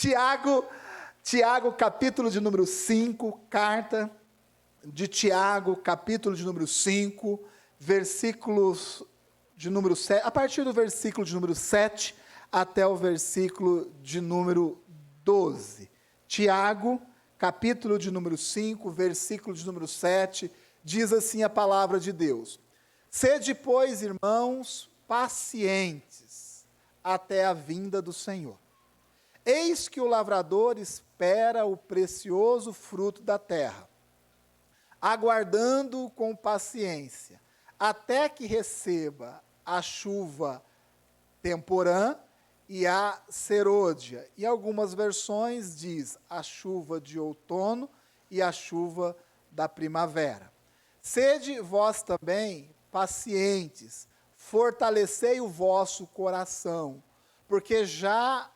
Tiago, Tiago, capítulo de número 5, carta de Tiago, capítulo de número 5, versículos de número 7, a partir do versículo de número 7 até o versículo de número 12. Tiago, capítulo de número 5, versículo de número 7, diz assim a palavra de Deus: Sede, pois, irmãos, pacientes até a vinda do Senhor. Eis que o lavrador espera o precioso fruto da terra, aguardando-o com paciência, até que receba a chuva temporã e a serôdia. Em algumas versões diz a chuva de outono e a chuva da primavera. Sede vós também pacientes, fortalecei o vosso coração, porque já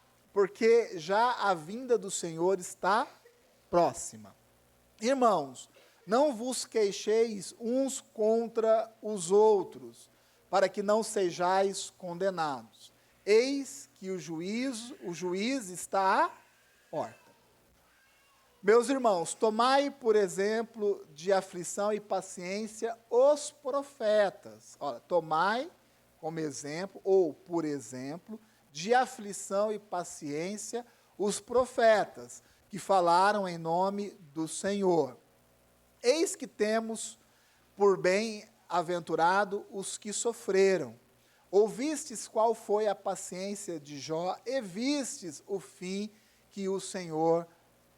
a vinda do Senhor está próxima. Irmãos, não vos queixeis uns contra os outros, para que não sejais condenados. Eis que o juiz está à porta. Meus irmãos, tomai por exemplo de aflição e paciência os profetas. Olha, tomai como exemplo, ou por exemplo, de aflição e paciência os profetas, que falaram em nome do Senhor. Eis que temos por bem-aventurado os que sofreram. Ouvistes qual foi a paciência de Jó, e vistes o fim que o Senhor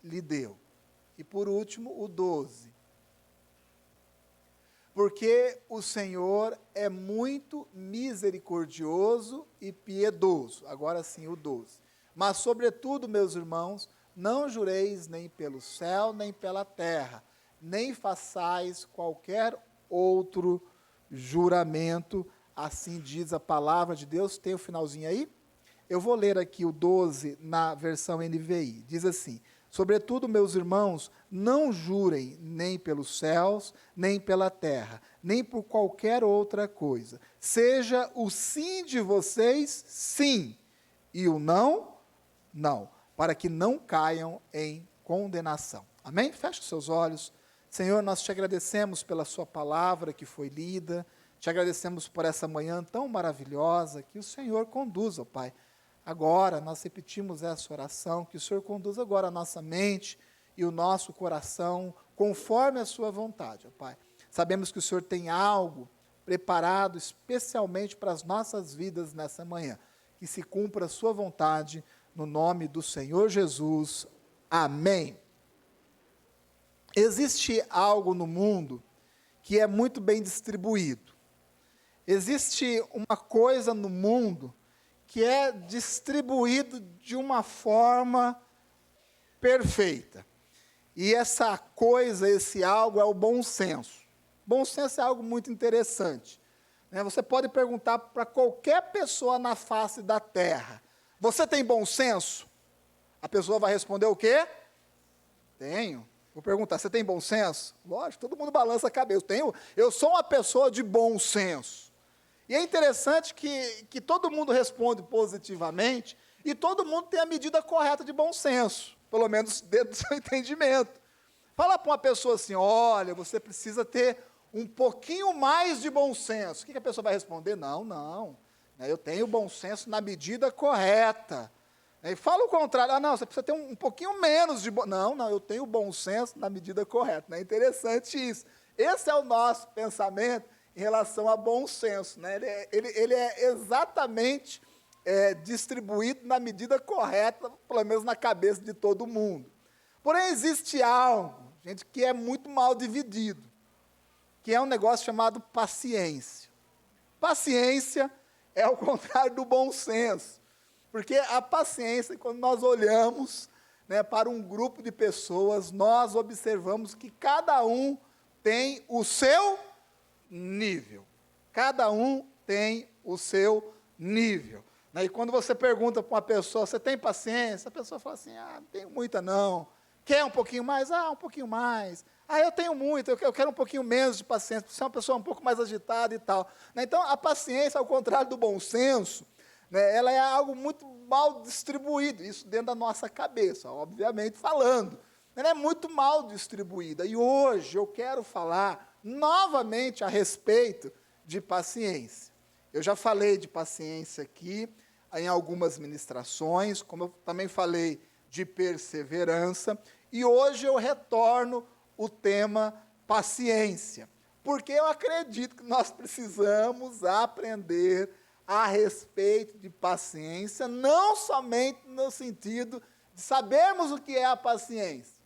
lhe deu. E por último, o 12. Porque o Senhor é muito misericordioso e piedoso. Agora sim, o 12. Mas, sobretudo, meus irmãos, não jureis nem pelo céu, nem pela terra, nem façais qualquer outro juramento, assim diz a palavra de Deus. Tem o finalzinho aí? Eu vou ler aqui o 12 na versão NVI. Diz assim: Sobretudo, meus irmãos, não jurem nem pelos céus, nem pela terra, nem por qualquer outra coisa. Seja o sim de vocês, sim, e o não, não, para que não caiam em condenação. Amém? Feche os seus olhos. Senhor, nós te agradecemos pela sua palavra que foi lida, te agradecemos por essa manhã tão maravilhosa, que o Senhor conduza, Pai. Agora, nós repetimos essa oração, que o Senhor conduza agora a nossa mente e o nosso coração, conforme a sua vontade, ó Pai. Sabemos que o Senhor tem algo preparado especialmente para as nossas vidas nessa manhã. Que se cumpra a sua vontade, no nome do Senhor Jesus. Amém. Existe algo no mundo que é muito bem distribuído. Existe uma coisa no mundo que é distribuído de uma forma perfeita. E essa coisa, esse algo é o bom senso. Bom senso é algo muito interessante. Você pode perguntar para qualquer pessoa na face da terra: você tem bom senso? A pessoa vai responder o quê? Tenho. Vou perguntar: você tem bom senso? Lógico, todo mundo balança a cabeça. Eu sou uma pessoa de bom senso. E é interessante que todo mundo responde positivamente e todo mundo tem a medida correta de bom senso, pelo menos dentro do seu entendimento. Fala para uma pessoa assim: olha, você precisa ter um pouquinho mais de bom senso. O que a pessoa vai responder? Não, eu tenho bom senso na medida correta. E fala o contrário: não, você precisa ter um pouquinho menos de bom... Não, eu tenho bom senso na medida correta. É interessante isso. Esse é o nosso pensamento em relação a bom senso, né? Ele é exatamente distribuído na medida correta, pelo menos na cabeça de todo mundo. Porém, existe algo, gente, que é muito mal dividido, que é um negócio chamado paciência. Paciência é o contrário do bom senso, porque a paciência, quando nós olhamos, né, para um grupo de pessoas, nós observamos que cada um tem o seu nível. Cada um tem o seu nível. E quando você pergunta para uma pessoa: você tem paciência? A pessoa fala assim: não tenho muita não. Quer um pouquinho mais? Um pouquinho mais. Eu tenho muito, eu quero um pouquinho menos de paciência, porque você é uma pessoa um pouco mais agitada e tal. Então, a paciência, ao contrário do bom senso, né? Ela é algo muito mal distribuído, isso dentro da nossa cabeça, obviamente falando. Ela é muito mal distribuída. E hoje eu quero falar novamente a respeito de paciência. Eu já falei de paciência aqui em algumas ministrações, como eu também falei de perseverança, e hoje eu retorno o tema paciência, porque eu acredito que nós precisamos aprender a respeito de paciência, não somente no sentido de sabermos o que é a paciência,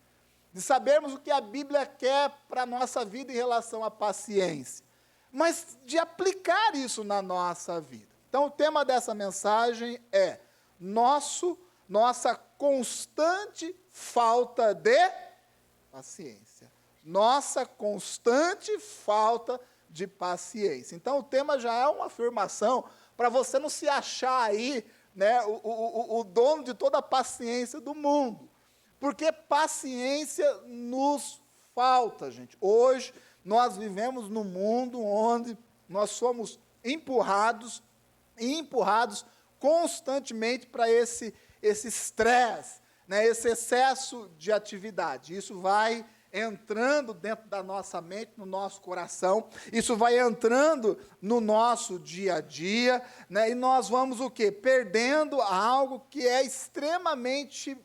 de sabermos o que a Bíblia quer para a nossa vida em relação à paciência, mas de aplicar isso na nossa vida. Então, o tema dessa mensagem é nossa constante falta de paciência. Nossa constante falta de paciência. Então, o tema já é uma afirmação para você não se achar aí, né, o dono de toda a paciência do mundo. Porque paciência nos falta, gente. Hoje, nós vivemos num mundo onde nós somos empurrados constantemente para esse estresse, né, esse excesso de atividade. Isso vai entrando dentro da nossa mente, no nosso coração, isso vai entrando no nosso dia a dia, né, e nós vamos o quê? Perdendo algo que é extremamente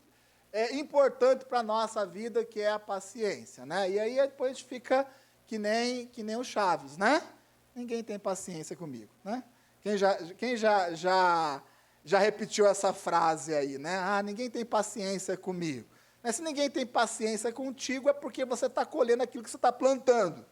importante para a nossa vida, que é a paciência, né? E aí depois a gente fica que nem o Chaves, né? Ninguém tem paciência comigo, né? Quem já repetiu essa frase aí, né? Ah, ninguém tem paciência comigo. Mas se ninguém tem paciência contigo, é porque você está colhendo aquilo que você está plantando.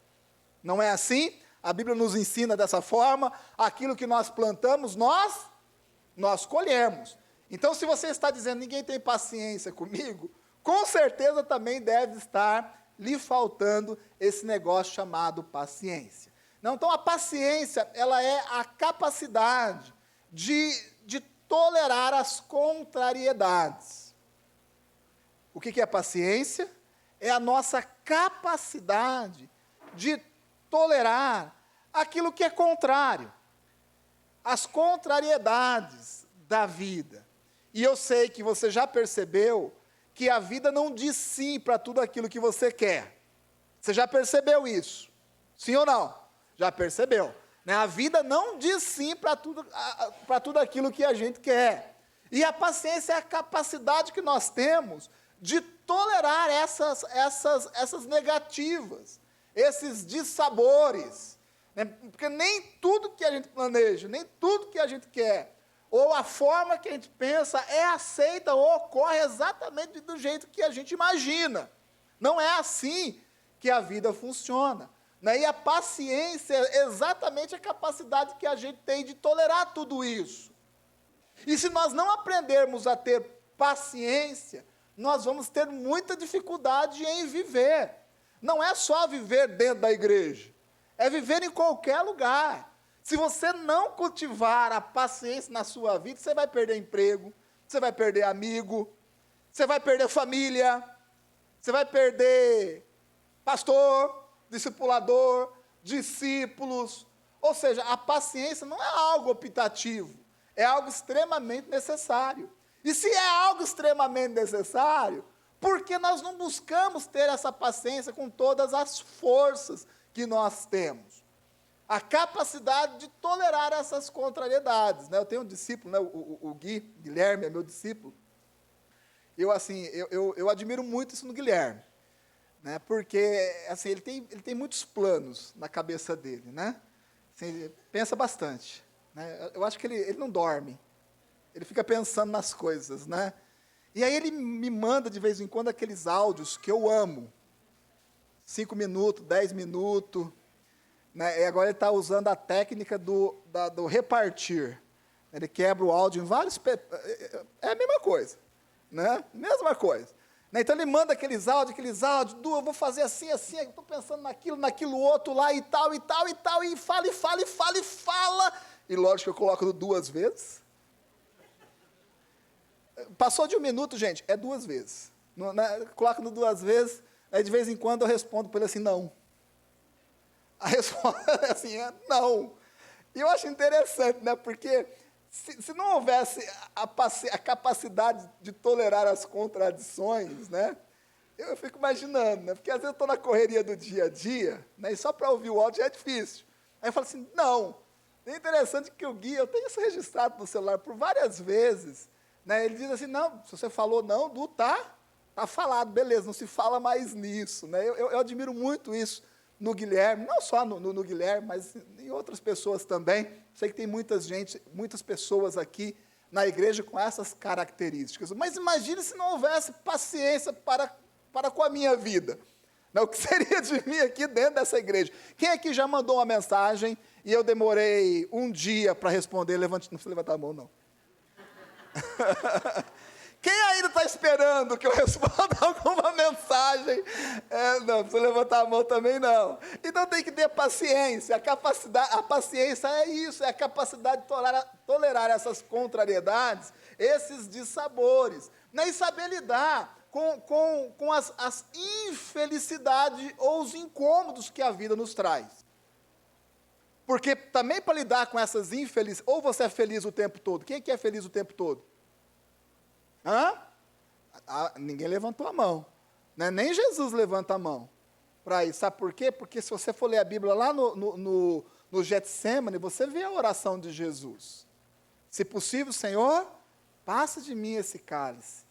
Não é assim? A Bíblia nos ensina dessa forma, aquilo que nós plantamos, nós colhemos. Então, se você está dizendo, ninguém tem paciência comigo, com certeza também deve estar lhe faltando esse negócio chamado paciência. Não, então, a paciência, ela é a capacidade de tolerar as contrariedades. O que é paciência? É a nossa capacidade de tolerar aquilo que é contrário, as contrariedades da vida. E eu sei que você já percebeu que a vida não diz sim para tudo aquilo que você quer. Você já percebeu isso? Sim ou não? Já percebeu? Né? A vida não diz sim para tudo aquilo que a gente quer. E a paciência é a capacidade que nós temos de tolerar essas negativas, esses dissabores. Né? Porque nem tudo que a gente planeja, nem tudo que a gente quer, ou a forma que a gente pensa é aceita ou ocorre exatamente do jeito que a gente imagina. Não é assim que a vida funciona. Né? E a paciência é exatamente a capacidade que a gente tem de tolerar tudo isso. E se nós não aprendermos a ter paciência, nós vamos ter muita dificuldade em viver. Não é só viver dentro da igreja, é viver em qualquer lugar. Se você não cultivar a paciência na sua vida, você vai perder emprego, você vai perder amigo, você vai perder família, você vai perder pastor, discipulador, discípulos. Ou seja, a paciência não é algo optativo, é algo extremamente necessário. E se é algo extremamente necessário, por que nós não buscamos ter essa paciência com todas as forças que nós temos? A capacidade de tolerar essas contrariedades. Né? Eu tenho um discípulo, né? o Guilherme é meu discípulo. Eu admiro muito isso no Guilherme. Né? Porque assim, ele tem muitos planos na cabeça dele. Né? Assim, ele pensa bastante. Né? Eu acho que ele não dorme. Ele fica pensando nas coisas, né? E aí ele me manda, de vez em quando, aqueles áudios que eu amo. 5 minutos, 10 minutos. Né? E agora ele está usando a técnica do repartir. Ele quebra o áudio em vários... É a mesma coisa. Né? Mesma coisa. Né? Então ele manda aqueles áudios, eu vou fazer assim, estou pensando naquilo outro lá e tal, e fala. E lógico que eu coloco 2 vezes. Passou de 1 minuto, gente, é 2 vezes. Coloca no 2 vezes, aí de vez em quando eu respondo para ele assim, não. A resposta é assim, não. E eu acho interessante, né, porque Se não houvesse a capacidade de tolerar as contradições, né? Eu fico imaginando, né? Porque às vezes eu estou na correria do dia a dia, né? E só para ouvir o áudio já é difícil. Aí eu falo assim, não. É interessante que o guia, eu tenho isso registrado no celular por várias vezes, né? Ele diz assim, não, se você falou não, Du, tá falado, beleza, não se fala mais nisso, né? Eu admiro muito isso no Guilherme, não só no Guilherme, mas em outras pessoas também. Sei que tem muitas pessoas aqui na igreja com essas características. Mas imagine se não houvesse paciência para com a minha vida. Não, o que seria de mim aqui dentro dessa igreja? Quem aqui já mandou uma mensagem e eu demorei um dia para responder? Não precisa levantar a mão, não. Quem ainda está esperando que eu responda alguma mensagem? Não precisa levantar a mão também, não. Então tem que ter paciência. A paciência é isso, é a capacidade de tolerar essas contrariedades, esses dissabores, né? E saber lidar com as infelicidades ou os incômodos que a vida nos traz. Porque também para lidar com essas infelicidades, ou você é feliz o tempo todo. Quem é que é feliz o tempo todo? Ninguém levantou a mão, né? Nem Jesus levanta a mão para isso. Sabe por quê? Porque se você for ler a Bíblia lá no Getsêmani, você vê a oração de Jesus. Se possível, Senhor, passa de mim esse cálice.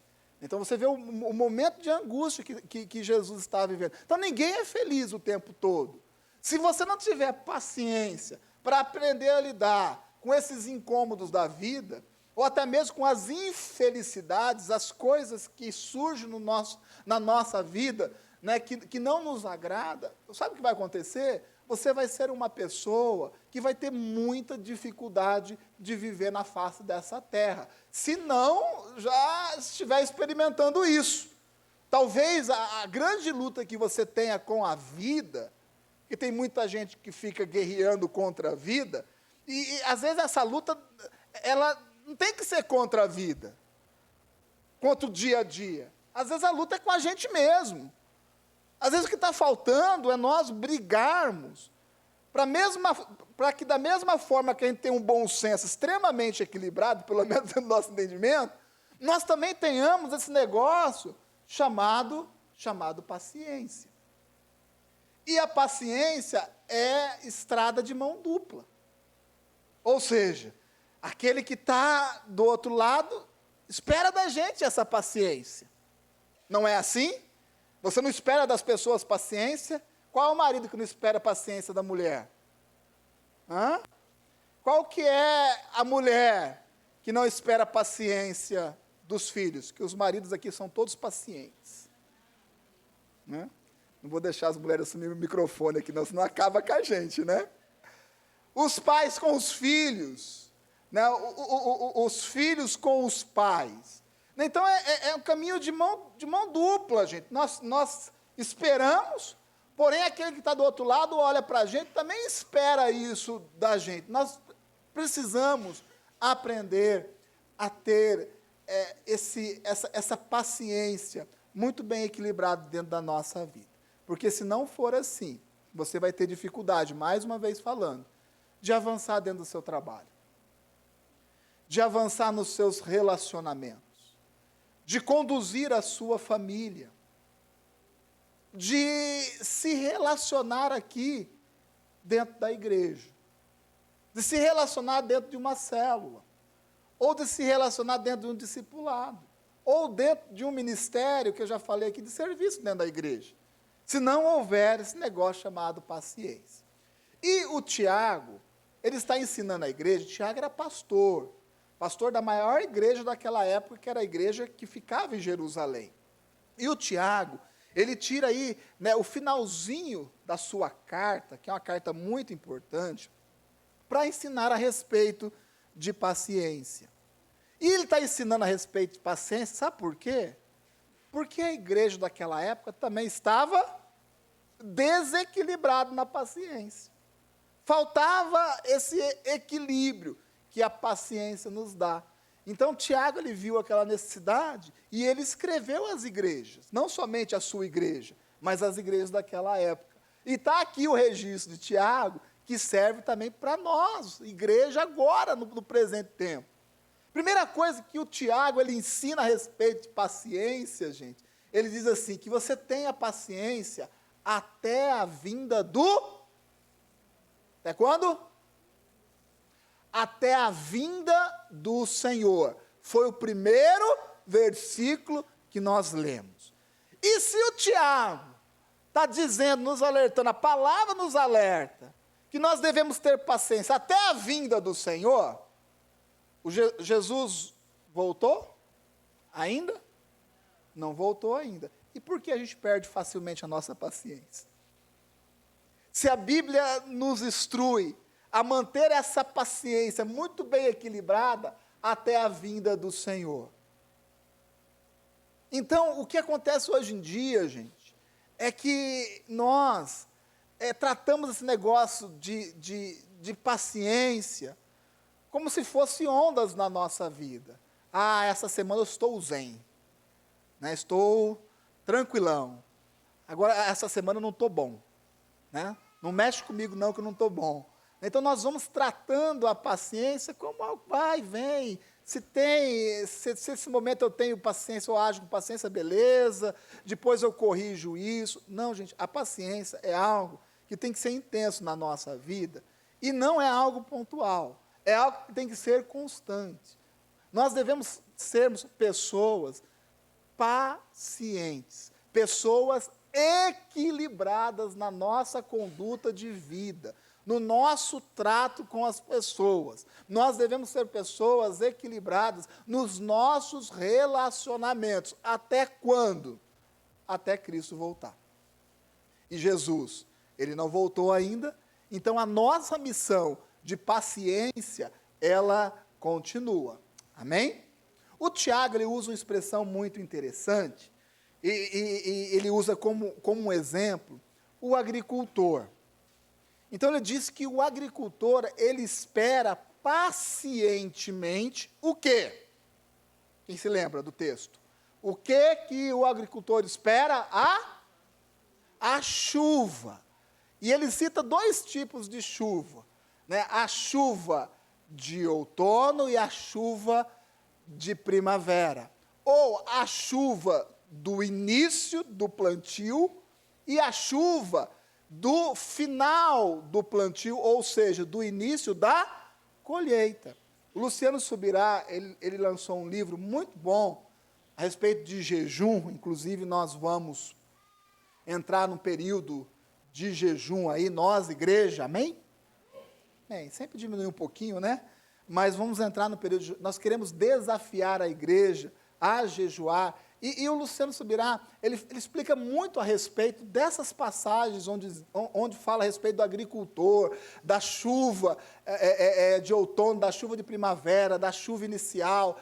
Então você vê o momento de angústia que Jesus estava vivendo. Então ninguém é feliz o tempo todo. Se você não tiver paciência para aprender a lidar com esses incômodos da vida, ou até mesmo com as infelicidades, as coisas que surgem na nossa vida, né, que não nos agrada, sabe o que vai acontecer? Você vai ser uma pessoa que vai ter muita dificuldade de viver na face dessa terra, se não já estiver experimentando isso. Talvez a grande luta que você tenha com a vida, que tem muita gente que fica guerreando contra a vida, e às vezes essa luta, ela não tem que ser contra a vida, contra o dia a dia. Às vezes a luta é com a gente mesmo. Às vezes o que está faltando é nós brigarmos para que da mesma forma que a gente tem um bom senso extremamente equilibrado, pelo menos no nosso entendimento, nós também tenhamos esse negócio chamado paciência. E a paciência é estrada de mão dupla. Ou seja, aquele que está do outro lado espera da gente essa paciência. Não é assim? Você não espera das pessoas paciência? Qual é o marido que não espera a paciência da mulher? Qual que é a mulher que não espera a paciência dos filhos? Que os maridos aqui são todos pacientes. Não vou deixar as mulheres assumirem o microfone aqui, não, senão acaba com a gente, né? Os pais com os filhos, né? Os filhos com os pais. Então, é um caminho de mão dupla, gente. Nós esperamos, porém, aquele que está do outro lado olha para a gente, também espera isso da gente. Nós precisamos aprender a ter essa paciência muito bem equilibrada dentro da nossa vida. Porque, se não for assim, você vai ter dificuldade, mais uma vez falando, de avançar dentro do seu trabalho, de avançar nos seus relacionamentos, de conduzir a sua família, de se relacionar aqui dentro da igreja, de se relacionar dentro de uma célula, ou de se relacionar dentro de um discipulado, ou dentro de um ministério, que eu já falei aqui, de serviço dentro da igreja, se não houver esse negócio chamado paciência. E o Tiago, ele está ensinando a igreja. Tiago era pastor da maior igreja daquela época, que era a igreja que ficava em Jerusalém. E o Tiago, ele tira aí, né, o finalzinho da sua carta, que é uma carta muito importante, para ensinar a respeito de paciência. E ele está ensinando a respeito de paciência, sabe por quê? Porque a igreja daquela época também estava desequilibrada na paciência. Faltava esse equilíbrio que a paciência nos dá. Então, Tiago, ele viu aquela necessidade e ele escreveu às igrejas, não somente a sua igreja, mas as igrejas daquela época. E está aqui o registro de Tiago, que serve também para nós, igreja agora, no presente tempo. Primeira coisa que o Tiago ele ensina a respeito de paciência, gente, ele diz assim, que você tenha paciência até a vinda do... Até quando? Até a vinda do Senhor. Foi o primeiro versículo que nós lemos. E se o Tiago está dizendo, nos alertando, a palavra nos alerta, que nós devemos ter paciência até a vinda do Senhor, Jesus voltou? Ainda? Não voltou ainda. E por que a gente perde facilmente a nossa paciência? Se a Bíblia nos instrui a manter essa paciência muito bem equilibrada até a vinda do Senhor. Então, o que acontece hoje em dia, gente, é que nós tratamos esse negócio de paciência como se fosse ondas na nossa vida. Ah, essa semana eu estou zen, né? Estou tranquilão. Agora, essa semana eu não estou bom, né? Não mexe comigo não, que eu não estou bom. Então, nós vamos tratando a paciência como algo vai e vem. Se esse momento eu tenho paciência, eu ajo com paciência, beleza. Depois eu corrijo isso. Não, gente, a paciência é algo que tem que ser intenso na nossa vida. E não é algo pontual. É algo que tem que ser constante. Nós devemos sermos pessoas pacientes, pessoas equilibradas na nossa conduta de vida, no nosso trato com as pessoas. Nós devemos ser pessoas equilibradas nos nossos relacionamentos. Até quando? Até Cristo voltar. E Jesus, ele não voltou ainda, então a nossa missão de paciência, ela continua. Amém? O Tiago, ele usa uma expressão muito interessante, e ele usa como um exemplo o agricultor. Então ele diz que o agricultor, ele espera pacientemente o quê? Quem se lembra do texto? O que o agricultor espera? A chuva. E ele cita dois tipos de chuva, né? A chuva de outono e a chuva de primavera. Ou a chuva do início do plantio e a chuva do final do plantio, ou seja, do início da colheita. O Luciano Subirá, ele lançou um livro muito bom a respeito de jejum, inclusive nós vamos entrar num período de jejum aí, nós, igreja, amém? Bem, sempre diminui um pouquinho, né? Mas vamos entrar no período de... Nós queremos desafiar a igreja a jejuar. E o Luciano Subirá, ele explica muito a respeito dessas passagens onde fala a respeito do agricultor, da chuva de outono, da chuva de primavera, da chuva inicial,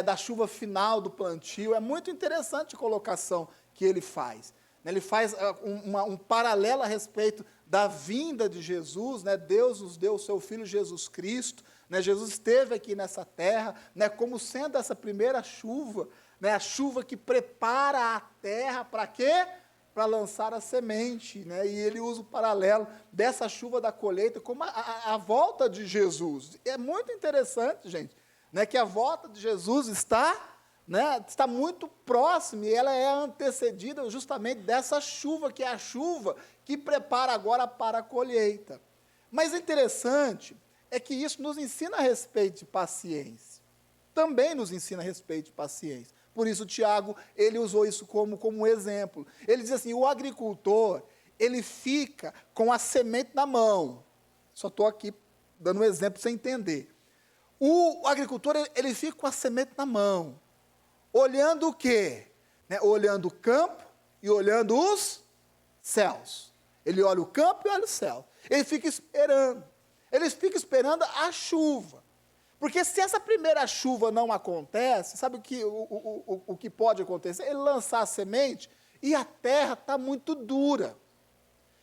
da chuva final do plantio. É muito interessante a colocação que ele faz. Ele faz um paralelo a respeito da vinda de Jesus, né? Deus nos deu o seu Filho Jesus Cristo, né? Jesus esteve aqui nessa terra, né? Como sendo essa primeira chuva, né? A chuva que prepara a terra para quê? Para lançar a semente, né? E ele usa o paralelo dessa chuva da colheita como a volta de Jesus. É muito interessante, gente, né? Que a volta de Jesus está muito próxima e ela é antecedida justamente dessa chuva, que é a chuva que prepara agora para a colheita. Mas interessante é que isso nos ensina a respeito de paciência. Também nos ensina a respeito de paciência. Por isso, Tiago, ele usou isso como exemplo. Ele diz assim, o agricultor, ele fica com a semente na mão. Só estou aqui dando um exemplo para você entender. O agricultor, ele fica com a semente na mão. Olhando o quê? Né? Olhando o campo e olhando os céus. Ele olha o campo e olha o céu. Ele fica esperando. Ele fica esperando a chuva. Porque se essa primeira chuva não acontece, sabe o que pode acontecer? Ele lançar a semente e a terra está muito dura.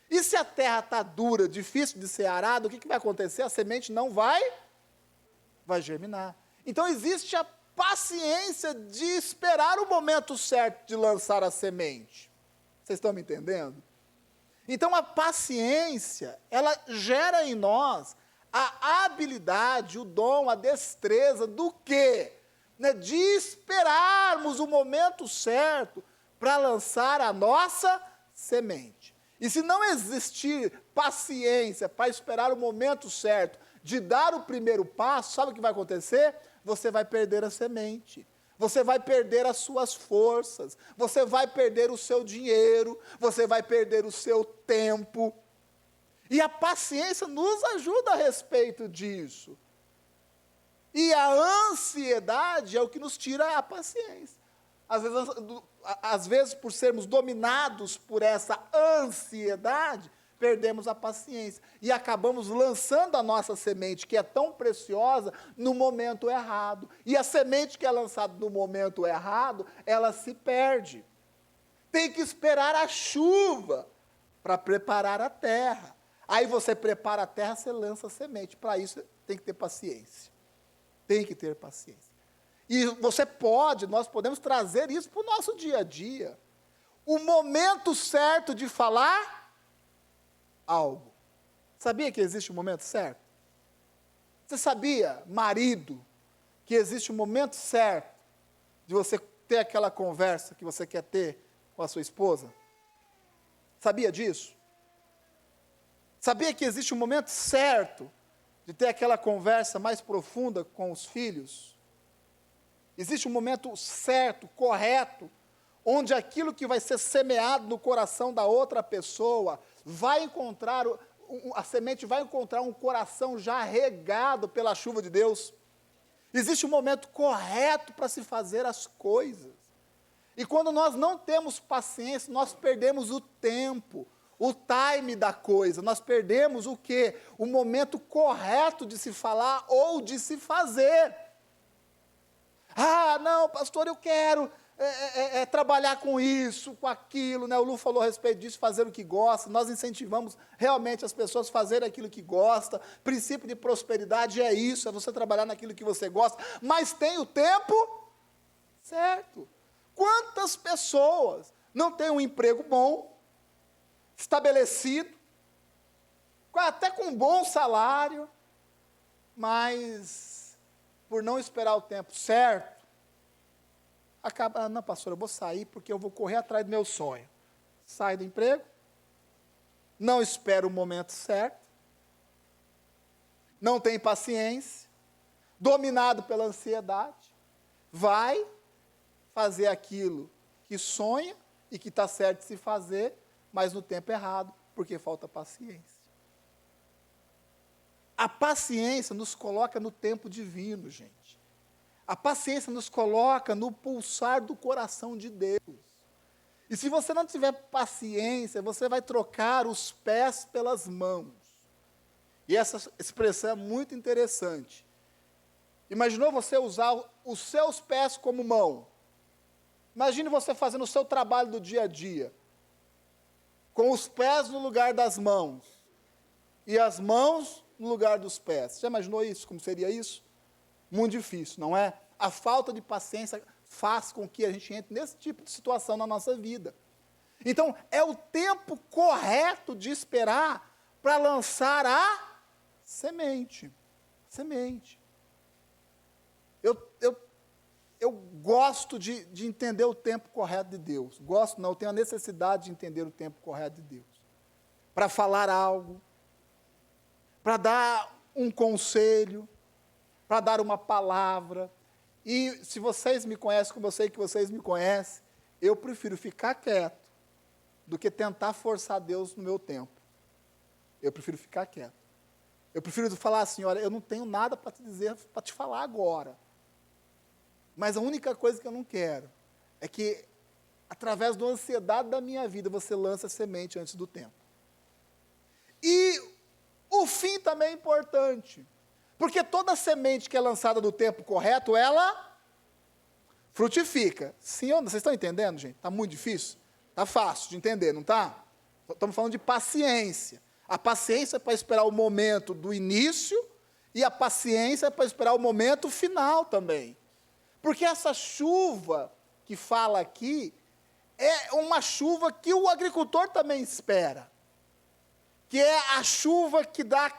E se a terra está dura, difícil de ser arada, o que vai acontecer? A semente não vai germinar. Então existe a paciência de esperar o momento certo de lançar a semente. Vocês estão me entendendo? Então a paciência, ela gera em nós a habilidade, o dom, a destreza do quê? Né? De esperarmos o momento certo para lançar a nossa semente. E se não existir paciência para esperar o momento certo de dar o primeiro passo, sabe o que vai acontecer? Você vai perder a semente. Você vai perder as suas forças, você vai perder o seu dinheiro, você vai perder o seu tempo. E a paciência nos ajuda a respeito disso. E a ansiedade é o que nos tira a paciência. Às vezes, por sermos dominados por essa ansiedade, perdemos a paciência e acabamos lançando a nossa semente, que é tão preciosa, no momento errado. E a semente que é lançada no momento errado, ela se perde. Tem que esperar a chuva para preparar a terra. Aí você prepara a terra, você lança a semente. Para isso, tem que ter paciência. Tem que ter paciência. E nós podemos trazer isso para o nosso dia a dia. O momento certo de falar algo. Sabia que existe um momento certo? Você sabia, marido, que existe um momento certo de você ter aquela conversa que você quer ter com a sua esposa? Sabia disso? Sabia que existe um momento certo de ter aquela conversa mais profunda com os filhos? Existe um momento certo, correto, onde aquilo que vai ser semeado no coração da outra pessoa vai encontrar, a semente vai encontrar um coração já regado pela chuva de Deus. Existe um momento correto para se fazer as coisas. E quando nós não temos paciência, nós perdemos o tempo, o time da coisa, nós perdemos o quê? O momento correto de se falar ou de se fazer. Ah, não, pastor, eu quero trabalhar com isso, com aquilo, né? O Lu falou a respeito disso, fazer o que gosta. Nós incentivamos realmente as pessoas a fazerem aquilo que gosta. Princípio de prosperidade é isso, é você trabalhar naquilo que você gosta, mas tem o tempo certo. Quantas pessoas não têm um emprego bom, estabelecido, até com um bom salário, mas por não esperar o tempo certo, acaba, não, pastor, eu vou sair porque eu vou correr atrás do meu sonho. Sai do emprego, não espera o momento certo, não tem paciência, dominado pela ansiedade, vai fazer aquilo que sonha e que está certo de se fazer, mas no tempo errado, porque falta paciência. A paciência nos coloca no tempo divino, gente. A paciência nos coloca no pulsar do coração de Deus. E se você não tiver paciência, você vai trocar os pés pelas mãos. E essa expressão é muito interessante. Imaginou você usar os seus pés como mão? Imagine você fazendo o seu trabalho do dia a dia, com os pés no lugar das mãos, e as mãos no lugar dos pés. Já imaginou isso? Como seria isso? Muito difícil, não é? A falta de paciência faz com que a gente entre nesse tipo de situação na nossa vida. Então, é o tempo correto de esperar para lançar a semente. Semente. Eu gosto de entender o tempo correto de Deus. Gosto não, eu tenho a necessidade de entender o tempo correto de Deus. Para falar algo, para dar um conselho, para dar uma palavra. E se vocês me conhecem, como eu sei que vocês me conhecem, eu prefiro ficar quieto do que tentar forçar Deus no meu tempo. Eu prefiro ficar quieto. Eu prefiro falar assim, olha, eu não tenho nada para te dizer, para te falar agora. Mas a única coisa que eu não quero é que, através da ansiedade da minha vida, você lance a semente antes do tempo. E o fim também é importante. Porque toda semente que é lançada no tempo correto, ela frutifica. Sim ou não? Vocês estão entendendo, gente? Está muito difícil? Está fácil de entender, não está? Estamos falando de paciência. A paciência é para esperar o momento do início e a paciência é para esperar o momento final também. Porque essa chuva que fala aqui é uma chuva que o agricultor também espera. Que é a chuva que dá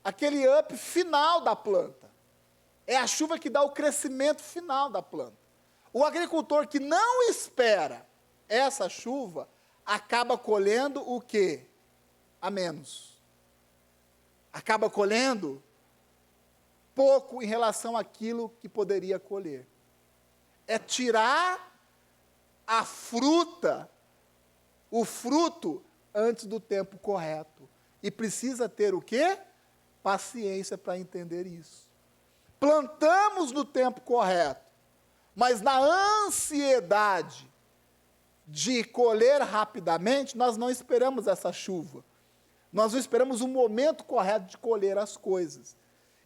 aquele up final da planta. É a chuva que dá o crescimento final da planta. O agricultor que não espera essa chuva, acaba colhendo o quê? A menos. Acaba colhendo pouco em relação àquilo que poderia colher. É tirar a fruta, o fruto, antes do tempo correto. E precisa ter o quê? Paciência para entender isso. Plantamos no tempo correto, mas na ansiedade de colher rapidamente, nós não esperamos essa chuva. Nós não esperamos o momento correto de colher as coisas.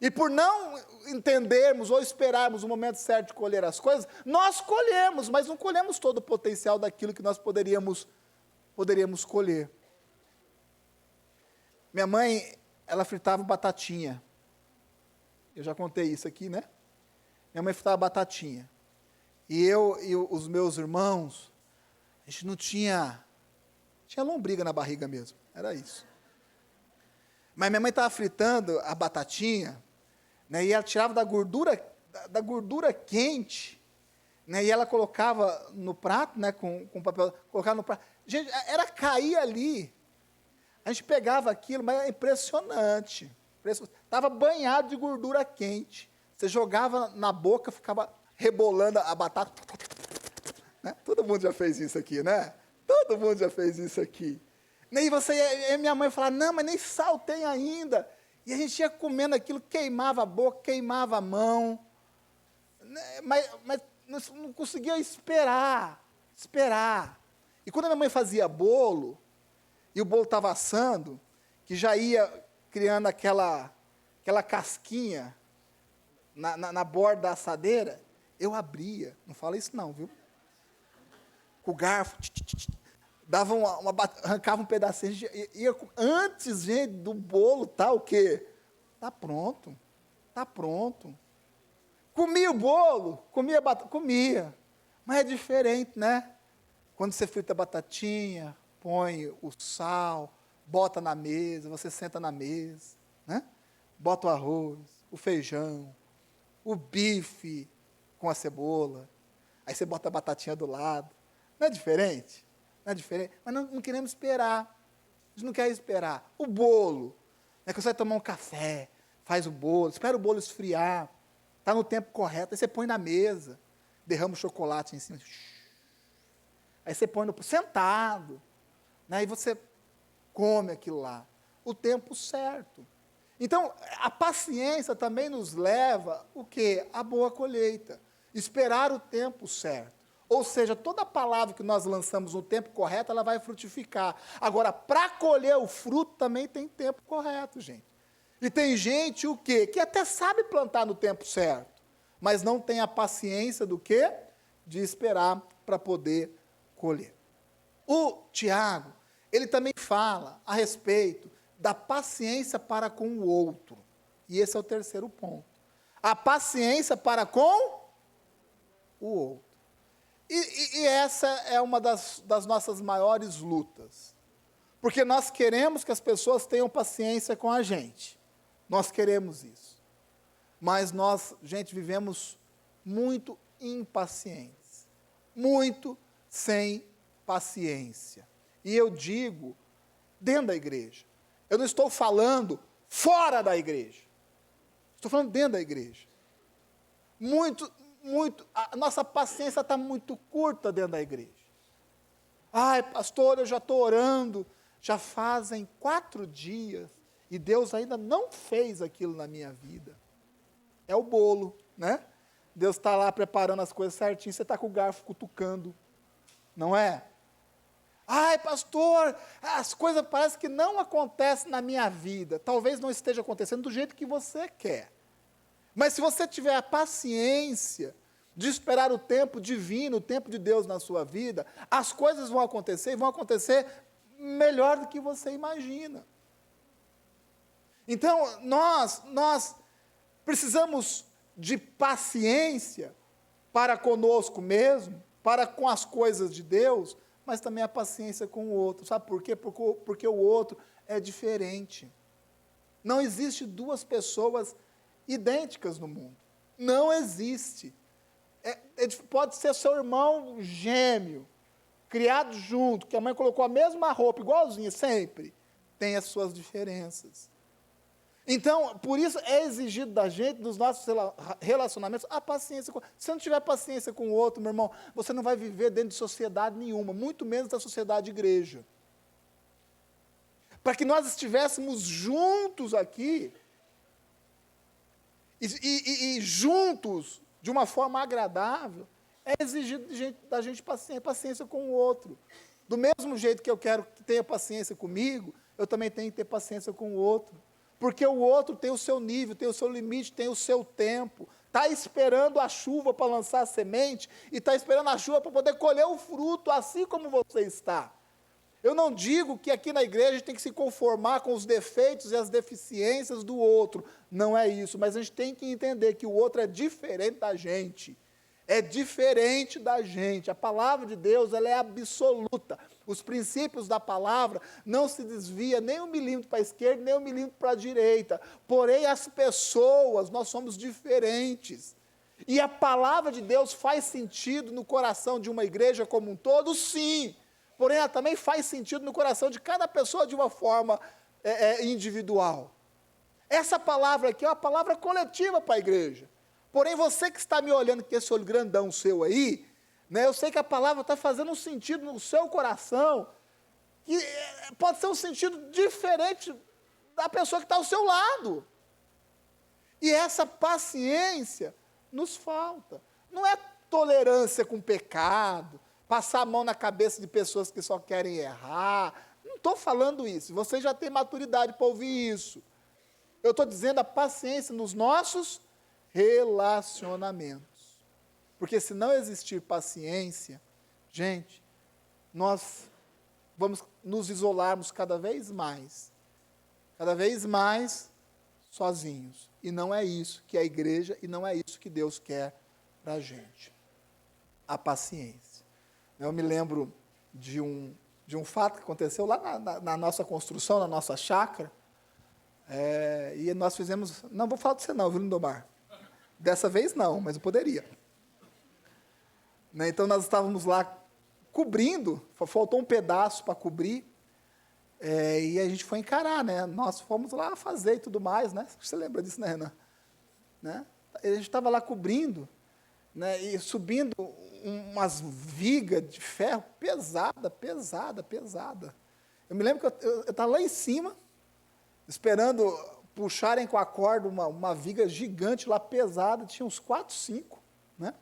E por não entendermos ou esperarmos o momento certo de colher as coisas, nós colhemos, mas não colhemos todo o potencial daquilo que nós poderíamos colher. Minha mãe, ela fritava batatinha. Eu já contei isso aqui, né? Minha mãe fritava batatinha. E eu e os meus irmãos, a gente não tinha lombriga na barriga mesmo, era isso. Mas minha mãe estava fritando a batatinha, né, e ela tirava da gordura quente, né, e ela colocava no prato, né, com papel, colocava no prato. Gente, era cair ali. A gente pegava aquilo, mas era impressionante. Estava banhado de gordura quente. Você jogava na boca, ficava rebolando a batata. Né? Todo mundo já fez isso aqui, né? Todo mundo já fez isso aqui. E minha mãe falava, não, mas nem sal tem ainda. E a gente ia comendo aquilo, queimava a boca, queimava a mão. Mas não conseguia esperar. E quando a minha mãe fazia bolo, e o bolo estava assando, que já ia criando aquela casquinha na borda da assadeira, eu abria. Não fala isso não, viu? Com o garfo, dava arrancava um pedacinho, antes, gente, do bolo, tá o quê? Tá pronto. Comia o bolo, comia batata, comia. Mas é diferente, né? Quando você frita a batatinha, põe o sal, bota na mesa, você senta na mesa, né? Bota o arroz, o feijão, o bife com a cebola, aí você bota a batatinha do lado. Não é diferente? Não é diferente? Mas não queremos esperar. A gente não quer esperar. O bolo, né, que você vai tomar um café, faz o bolo, espera o bolo esfriar, está no tempo correto, aí você põe na mesa, derrama o chocolate em cima, aí você põe sentado, né, e você come aquilo lá. O tempo certo. Então, a paciência também nos leva, o quê? A boa colheita. Esperar o tempo certo. Ou seja, toda palavra que nós lançamos no tempo correto, ela vai frutificar. Agora, para colher o fruto, também tem tempo correto, gente. E tem gente, o quê? Que até sabe plantar no tempo certo, mas não tem a paciência do quê? De esperar para poder colher. O Tiago, ele também fala a respeito da paciência para com o outro. E esse é o terceiro ponto. A paciência para com o outro. E essa é uma das nossas maiores lutas. Porque nós queremos que as pessoas tenham paciência com a gente. Nós queremos isso. Mas nós, gente, vivemos muito impacientes. Muito sem paciência. E eu digo, dentro da igreja. Eu não estou falando fora da igreja. Estou falando dentro da igreja. A nossa paciência está muito curta dentro da igreja. Ai, pastor, eu já estou orando, já fazem 4 dias, e Deus ainda não fez aquilo na minha vida. É o bolo, né? Deus está lá preparando as coisas certinho, você está com o garfo cutucando, não é? Ai, pastor, as coisas parecem que não acontecem na minha vida. Talvez não esteja acontecendo do jeito que você quer. Mas se você tiver a paciência de esperar o tempo divino, o tempo de Deus na sua vida, as coisas vão acontecer e vão acontecer melhor do que você imagina. Então, nós precisamos de paciência para conosco mesmo, para com as coisas de Deus, mas também a paciência com o outro. Sabe por quê? Porque o outro é diferente. Não existe duas pessoas idênticas no mundo. Não existe. Pode ser seu irmão gêmeo, criado junto, que a mãe colocou a mesma roupa, igualzinha, sempre. Tem as suas diferenças. Então, por isso é exigido da gente, dos nossos relacionamentos, a paciência. Se você não tiver paciência com o outro, meu irmão, você não vai viver dentro de sociedade nenhuma, muito menos da sociedade igreja. Para que nós estivéssemos juntos aqui, e juntos, de uma forma agradável, é exigido da gente paciência com o outro. Do mesmo jeito que eu quero que tenha paciência comigo, eu também tenho que ter paciência com o outro. Porque o outro tem o seu nível, tem o seu limite, tem o seu tempo. Está esperando a chuva para lançar a semente e está esperando a chuva para poder colher o fruto, assim como você está. Eu não digo que aqui na igreja a gente tem que se conformar com os defeitos e as deficiências do outro. Não é isso, mas a gente tem que entender que o outro é diferente da gente. É diferente da gente. A palavra de Deus, ela é absoluta. Os princípios da palavra não se desvia nem 1 milímetro para a esquerda, nem 1 milímetro para a direita. Porém, as pessoas, nós somos diferentes. E a palavra de Deus faz sentido no coração de uma igreja como um todo? Sim. Porém, ela também faz sentido no coração de cada pessoa de uma forma individual. Essa palavra aqui é uma palavra coletiva para a igreja. Porém, você que está me olhando com esse olho grandão seu aí, né, eu sei que a palavra está fazendo um sentido no seu coração, que pode ser um sentido diferente da pessoa que está ao seu lado. E essa paciência nos falta. Não é tolerância com pecado, passar a mão na cabeça de pessoas que só querem errar. Não estou falando isso. Você já tem maturidade para ouvir isso. Eu estou dizendo a paciência nos nossos relacionamentos. Porque se não existir paciência, gente, nós vamos nos isolarmos cada vez mais sozinhos. E não é isso que é a igreja e não é isso que Deus quer para a gente. A paciência. Eu me lembro de um fato que aconteceu lá na nossa construção, na nossa chácara, e nós fizemos, não vou falar de você não, viu, Lindomar? Dessa vez não, mas eu poderia. Né, então nós estávamos lá cobrindo, faltou um pedaço para cobrir, e a gente foi encarar, né? Nós fomos lá fazer e tudo mais, né? Você lembra disso, né, Renan? Né? A gente estava lá cobrindo, né, e subindo umas vigas de ferro pesada. Eu me lembro que eu estava lá em cima, esperando puxarem com a corda uma viga gigante lá pesada, tinha uns 4, 5, né?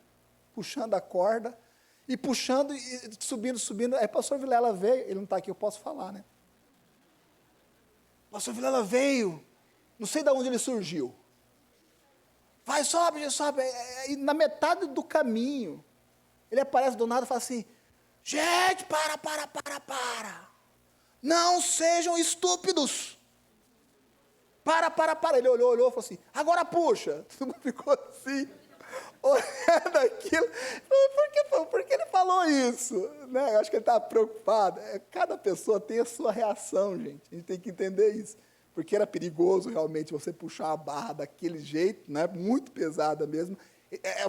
Puxando a corda, e puxando, e subindo. Aí o pastor Vilela veio, ele não está aqui, eu posso falar, né? O pastor Vilela veio, não sei de onde ele surgiu. Vai, sobe. E na metade do caminho, ele aparece do nada e fala assim, gente, para. Não sejam estúpidos. Para. Ele olhou e falou assim, agora puxa. Todo mundo ficou assim, olhando aquilo. Por que ele falou isso? Né? Eu acho que ele estava preocupado. Cada pessoa tem a sua reação, gente. A gente tem que entender isso. Porque era perigoso realmente você puxar a barra daquele jeito, né? Muito pesada mesmo.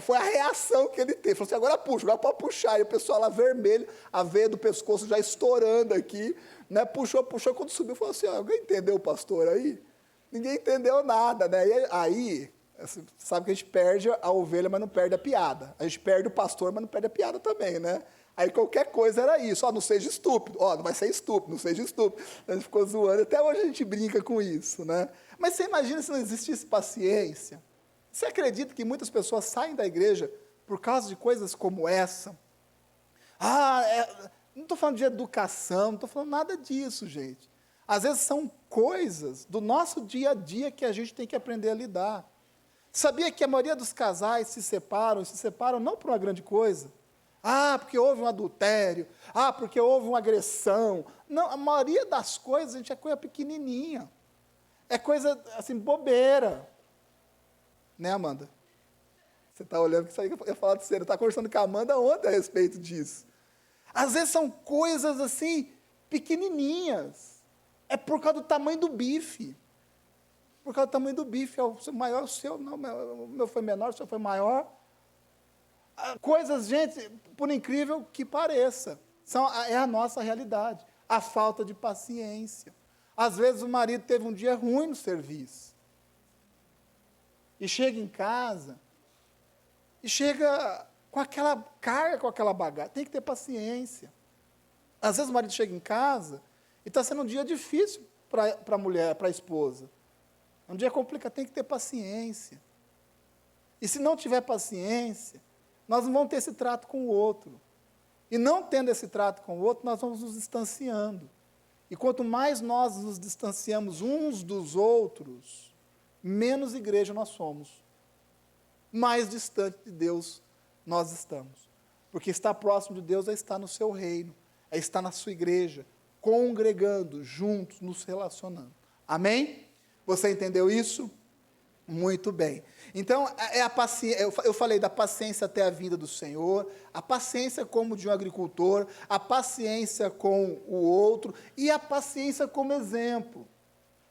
Foi a reação que ele teve. Falou assim, agora puxa, agora pode puxar. E o pessoal lá vermelho, a veia do pescoço já estourando aqui. Né? Puxou, quando subiu, falou assim, alguém entendeu o pastor aí? Ninguém entendeu nada, né? E aí, sabe que a gente perde a ovelha, mas não perde a piada. A gente perde o pastor, mas não perde a piada também, né? Aí qualquer coisa era isso, não seja estúpido, não vai ser estúpido, não seja estúpido. A gente ficou zoando, até hoje a gente brinca com isso, né? Mas você imagina se não existisse paciência? Você acredita que muitas pessoas saem da igreja por causa de coisas como essa? Não estou falando de educação, não estou falando nada disso, gente. Às vezes são coisas do nosso dia a dia que a gente tem que aprender a lidar. Sabia que a maioria dos casais se separam não por uma grande coisa? Porque houve um adultério. Porque houve uma agressão. Não, a maioria das coisas, gente, é coisa pequenininha. É coisa, assim, bobeira. Né, Amanda? Você está olhando, que eu ia falar de você. Eu estava conversando com a Amanda ontem a respeito disso. Às vezes são coisas, assim, pequenininhas. É por causa do tamanho do bife. Por causa do tamanho do bife, é o maior, o seu, não, o meu foi menor, o seu foi maior. Coisas, gente, por incrível que pareça, é a nossa realidade. A falta de paciência. Às vezes o marido teve um dia ruim no serviço. E chega em casa, e chega com aquela carga, com aquela bagagem. Tem que ter paciência. Às vezes o marido chega em casa e está sendo um dia difícil para a mulher, para a esposa. É um dia complicado, tem que ter paciência. E se não tiver paciência, nós não vamos ter esse trato com o outro. E não tendo esse trato com o outro, nós vamos nos distanciando. E quanto mais nós nos distanciamos uns dos outros, menos igreja nós somos. Mais distante de Deus nós estamos. Porque estar próximo de Deus é estar no seu reino, é estar na sua igreja, congregando, juntos, nos relacionando. Amém? Você entendeu isso? Muito bem. Então, é a paciência, eu falei da paciência até a vinda do Senhor, a paciência como de um agricultor, a paciência com o outro e a paciência como exemplo.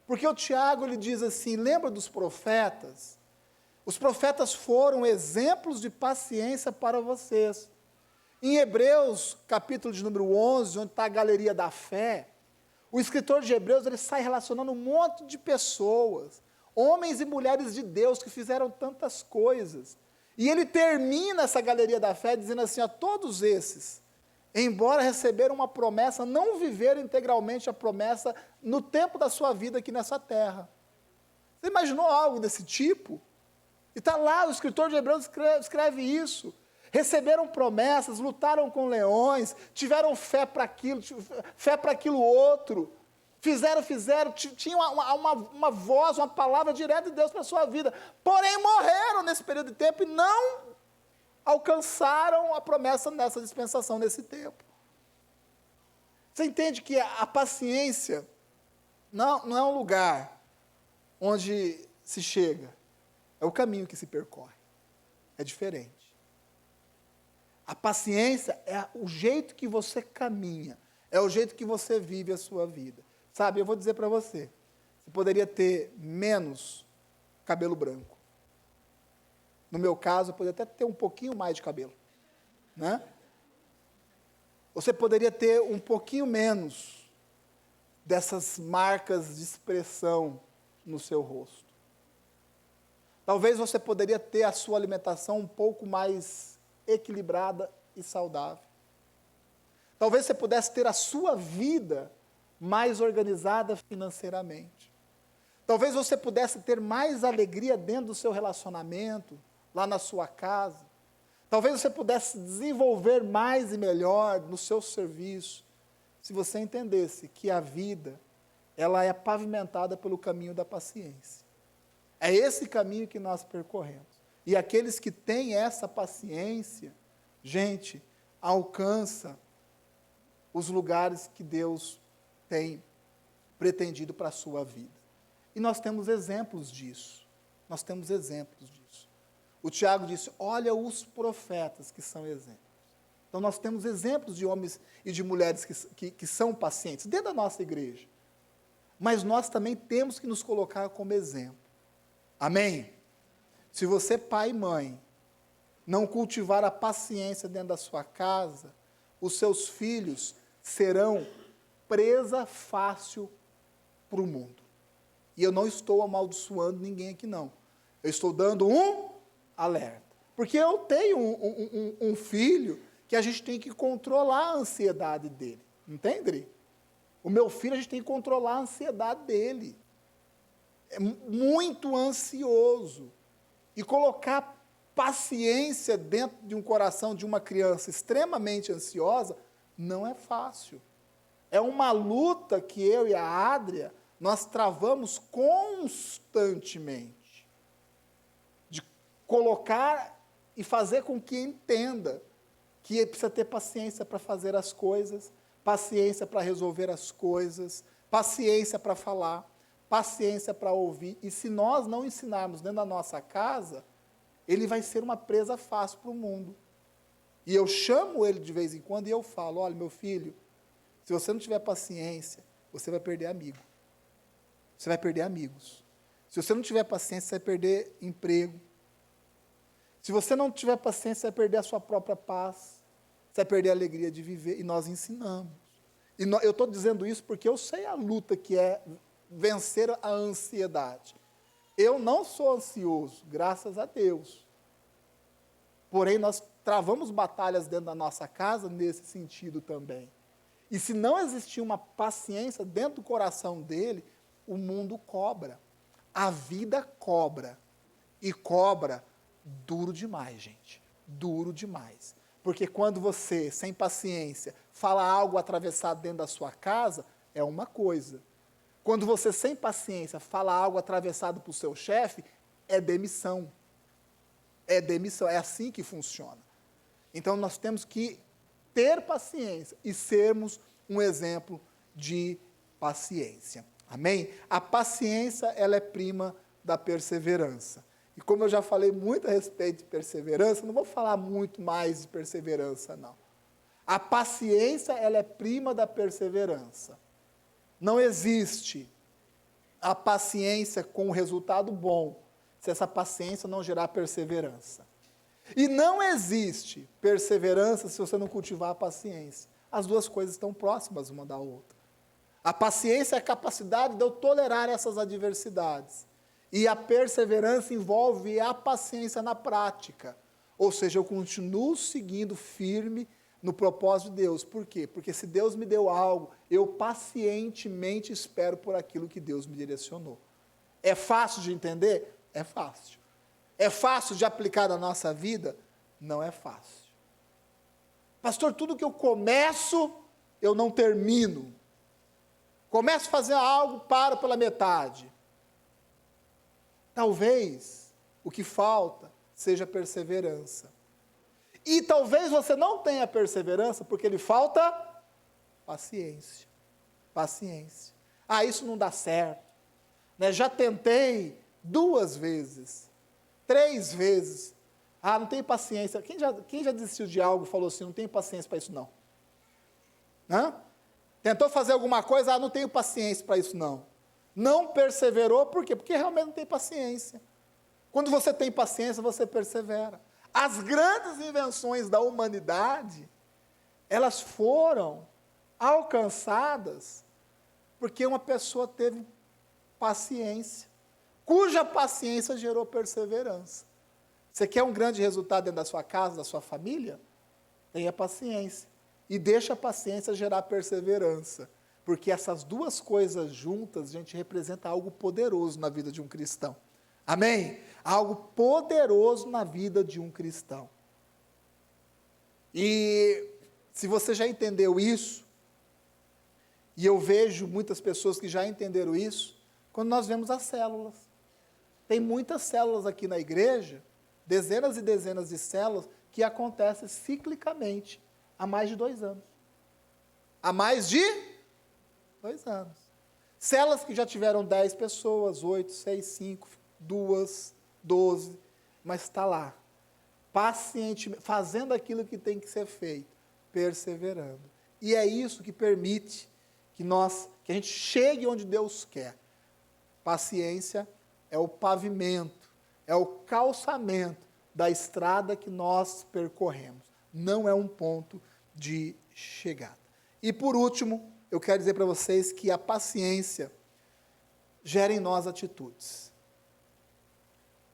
Porque o Tiago, ele diz assim, lembra dos profetas? Os profetas foram exemplos de paciência para vocês. Em Hebreus, capítulo de número 11, onde está a galeria da fé, o escritor de Hebreus, ele sai relacionando um monte de pessoas, homens e mulheres de Deus que fizeram tantas coisas. E ele termina essa galeria da fé dizendo assim, a todos esses, embora receberam uma promessa, não viveram integralmente a promessa no tempo da sua vida aqui nessa terra. Você imaginou algo desse tipo? E está lá, o escritor de Hebreus escreve isso. Receberam promessas, lutaram com leões, tiveram fé para aquilo outro. Fizeram, tinham uma voz, uma palavra direta de Deus para a sua vida. Porém, morreram nesse período de tempo e não alcançaram a promessa nessa dispensação, nesse tempo. Você entende que a paciência não é um lugar onde se chega, é o caminho que se percorre. É diferente. A paciência é o jeito que você caminha, é o jeito que você vive a sua vida. Sabe, eu vou dizer para você, você poderia ter menos cabelo branco. No meu caso, eu poderia até ter um pouquinho mais de cabelo, né? Você poderia ter um pouquinho menos dessas marcas de expressão no seu rosto. Talvez você poderia ter a sua alimentação um pouco mais equilibrada e saudável. Talvez você pudesse ter a sua vida mais organizada financeiramente. Talvez você pudesse ter mais alegria dentro do seu relacionamento, lá na sua casa. Talvez você pudesse desenvolver mais e melhor no seu serviço, se você entendesse que a vida, ela é pavimentada pelo caminho da paciência. É esse caminho que nós percorremos. E aqueles que têm essa paciência, gente, alcança os lugares que Deus tem pretendido para a sua vida. E nós temos exemplos disso. Nós temos exemplos disso. O Tiago disse, olha os profetas que são exemplos. Então nós temos exemplos de homens e de mulheres que são pacientes dentro da nossa igreja. Mas nós também temos que nos colocar como exemplo. Amém? Se você, pai e mãe, não cultivar a paciência dentro da sua casa, os seus filhos serão presa fácil para o mundo. E eu não estou amaldiçoando ninguém aqui, não. Eu estou dando um alerta. Porque eu tenho um filho que a gente tem que controlar a ansiedade dele. Entende? O meu filho, a gente tem que controlar a ansiedade dele. É muito ansioso. E colocar paciência dentro de um coração de uma criança extremamente ansiosa não é fácil. É uma luta que eu e a Adria, nós travamos constantemente. De colocar e fazer com que entenda que precisa ter paciência para fazer as coisas, paciência para resolver as coisas, paciência para falar, paciência para ouvir. E se nós não ensinarmos dentro da nossa casa, ele vai ser uma presa fácil para o mundo. E eu chamo ele de vez em quando e eu falo, olha, meu filho, se você não tiver paciência, você vai perder amigo. Você vai perder amigos. Se você não tiver paciência, você vai perder emprego. Se você não tiver paciência, você vai perder a sua própria paz. Você vai perder a alegria de viver. E nós ensinamos. Eu estou dizendo isso porque eu sei a luta que é vencer a ansiedade. Eu não sou ansioso, graças a Deus. Porém, nós travamos batalhas dentro da nossa casa nesse sentido também. E se não existir uma paciência dentro do coração dele, o mundo cobra. A vida cobra. E cobra duro demais, gente. Duro demais. Porque quando você, sem paciência, fala algo atravessado dentro da sua casa, é uma coisa. Quando você, sem paciência, fala algo atravessado para o seu chefe, é demissão. É demissão. É assim que funciona. Então, nós temos que ter paciência e sermos um exemplo de paciência. Amém? A paciência, ela é prima da perseverança. E como eu já falei muito a respeito de perseverança, não vou falar muito mais de perseverança, não. A paciência, ela é prima da perseverança. Não existe a paciência com resultado bom, se essa paciência não gerar perseverança. E não existe perseverança se você não cultivar a paciência. As duas coisas estão próximas uma da outra. A paciência é a capacidade de eu tolerar essas adversidades. E a perseverança envolve a paciência na prática. Ou seja, eu continuo seguindo firme no propósito de Deus. Por quê? Porque se Deus me deu algo, eu pacientemente espero por aquilo que Deus me direcionou. É fácil de entender? É fácil. É fácil de aplicar na nossa vida? Não é fácil. Pastor, tudo que eu começo, eu não termino. Começo a fazer algo, paro pela metade. Talvez o que falta seja perseverança. E talvez você não tenha perseverança porque lhe falta paciência. Paciência. Ah, isso não dá certo. Né? Já tentei 2 vezes, 3 vezes. Ah, não tenho paciência. Quem já desistiu de algo e falou assim, não tenho paciência para isso não? Hã? Tentou fazer alguma coisa, não tenho paciência para isso não. Não perseverou, por quê? Porque realmente não tem paciência. Quando você tem paciência, você persevera. As grandes invenções da humanidade, elas foram alcançadas porque uma pessoa teve paciência, cuja paciência gerou perseverança. Você quer um grande resultado dentro da sua casa, da sua família? Tenha paciência. E deixa a paciência gerar perseverança. Porque essas duas coisas juntas, gente, representa algo poderoso na vida de um cristão. Amém? Algo poderoso na vida de um cristão. E se você já entendeu isso, e eu vejo muitas pessoas que já entenderam isso, quando nós vemos as células. Tem muitas células aqui na igreja, dezenas e dezenas de células, que acontecem ciclicamente, há mais de 2 anos. Há mais de 2 anos. Células que já tiveram 10 pessoas, 8, 6, 5, 2, 12, mas está lá, pacientemente, fazendo aquilo que tem que ser feito, perseverando. E é isso que permite que a gente chegue onde Deus quer. Paciência é o pavimento, é o calçamento da estrada que nós percorremos. Não é um ponto de chegada. E por último, eu quero dizer para vocês que a paciência gera em nós atitudes.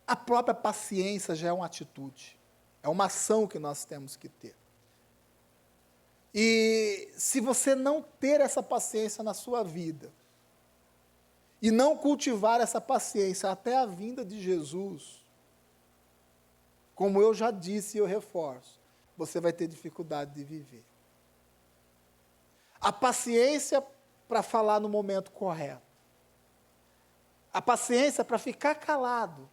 A própria paciência já é uma atitude, é uma ação que nós temos que ter. E se você não ter essa paciência na sua vida, e não cultivar essa paciência até a vinda de Jesus, como eu já disse e eu reforço, você vai ter dificuldade de viver. A paciência para falar no momento correto. A paciência para ficar calado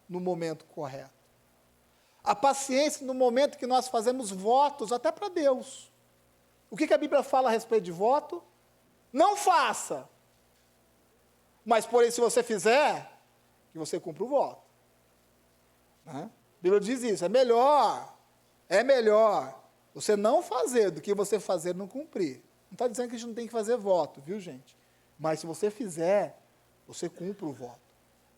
no momento correto. A paciência no momento que nós fazemos votos, até para Deus. O que a Bíblia fala a respeito de voto? Não faça. Mas, porém, se você fizer, que você cumpra o voto. Né? A Bíblia diz isso, é melhor você não fazer do que você fazer e não cumprir. Não está dizendo que a gente não tem que fazer voto, viu, gente? Mas se você fizer, você cumpre o voto.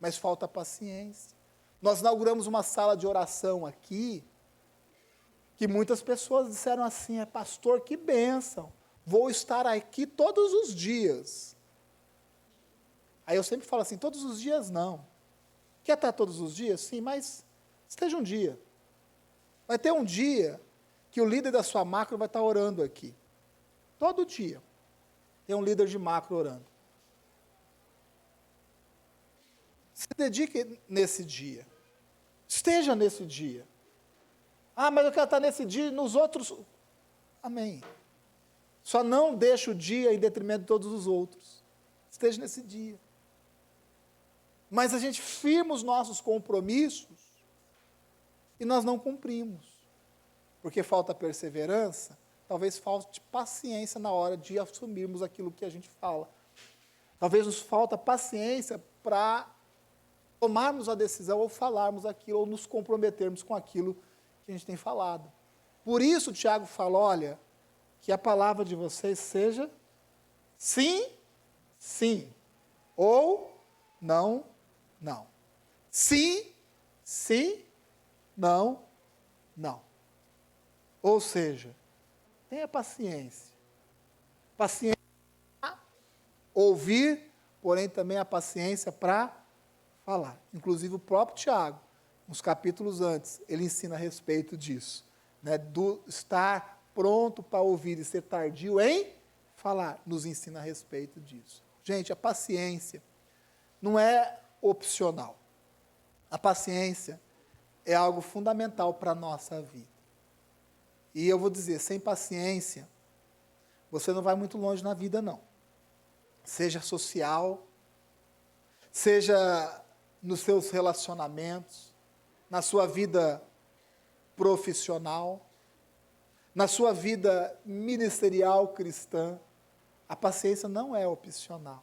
mas falta paciência. Nós inauguramos uma sala de oração aqui, que muitas pessoas disseram assim, pastor, que bênção, vou estar aqui todos os dias. Aí eu sempre falo assim, todos os dias não. Quer estar todos os dias? Sim, mas esteja um dia. Vai ter um dia que o líder da sua macro vai estar orando aqui. Todo dia. Tem um líder de macro orando. Se dedique nesse dia. Esteja nesse dia. Ah, mas eu quero estar nesse dia e nos outros. Amém. Só não deixe o dia em detrimento de todos os outros. Esteja nesse dia. Mas a gente firma os nossos compromissos e nós não cumprimos. Porque falta perseverança, talvez falte paciência na hora de assumirmos aquilo que a gente fala. Talvez nos falta paciência para tomarmos a decisão ou falarmos aquilo, ou nos comprometermos com aquilo que a gente tem falado. Por isso, Tiago fala, olha, que a palavra de vocês seja sim, sim, ou não, não. Sim, sim, não, não. Ou seja, tenha paciência. Paciência para ouvir, porém também a paciência para falar. Inclusive o próprio Tiago, uns capítulos antes, ele ensina a respeito disso, né, do estar pronto para ouvir e ser tardio em falar, nos ensina a respeito disso. Gente, a paciência não é opcional. A paciência é algo fundamental para a nossa vida. E eu vou dizer, sem paciência, você não vai muito longe na vida, não. Seja social, seja nos seus relacionamentos, na sua vida profissional, na sua vida ministerial cristã, a paciência não é opcional.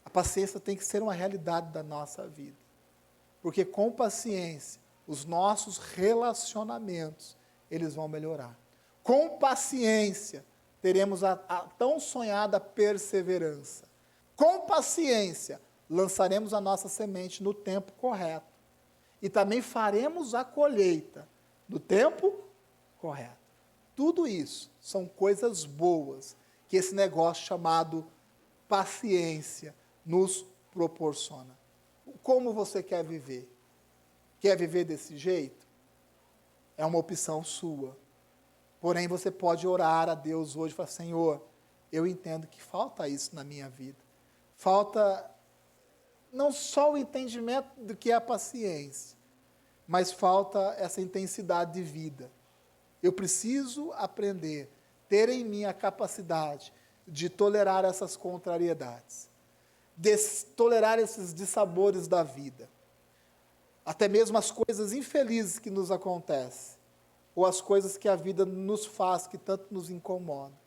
A paciência tem que ser uma realidade da nossa vida. Porque com paciência, os nossos relacionamentos, eles vão melhorar. Com paciência, teremos a tão sonhada perseverança. Com paciência, lançaremos a nossa semente no tempo correto. E também faremos a colheita no tempo correto. Tudo isso são coisas boas que esse negócio chamado paciência nos proporciona. Como você quer viver? Quer viver desse jeito? É uma opção sua. Porém, você pode orar a Deus hoje e falar, Senhor, eu entendo que falta isso na minha vida. Falta não só o entendimento do que é a paciência, mas falta essa intensidade de vida. Eu preciso aprender, ter em mim a capacidade de tolerar essas contrariedades, de tolerar esses dissabores da vida, até mesmo as coisas infelizes que nos acontecem, ou as coisas que a vida nos faz, que tanto nos incomodam.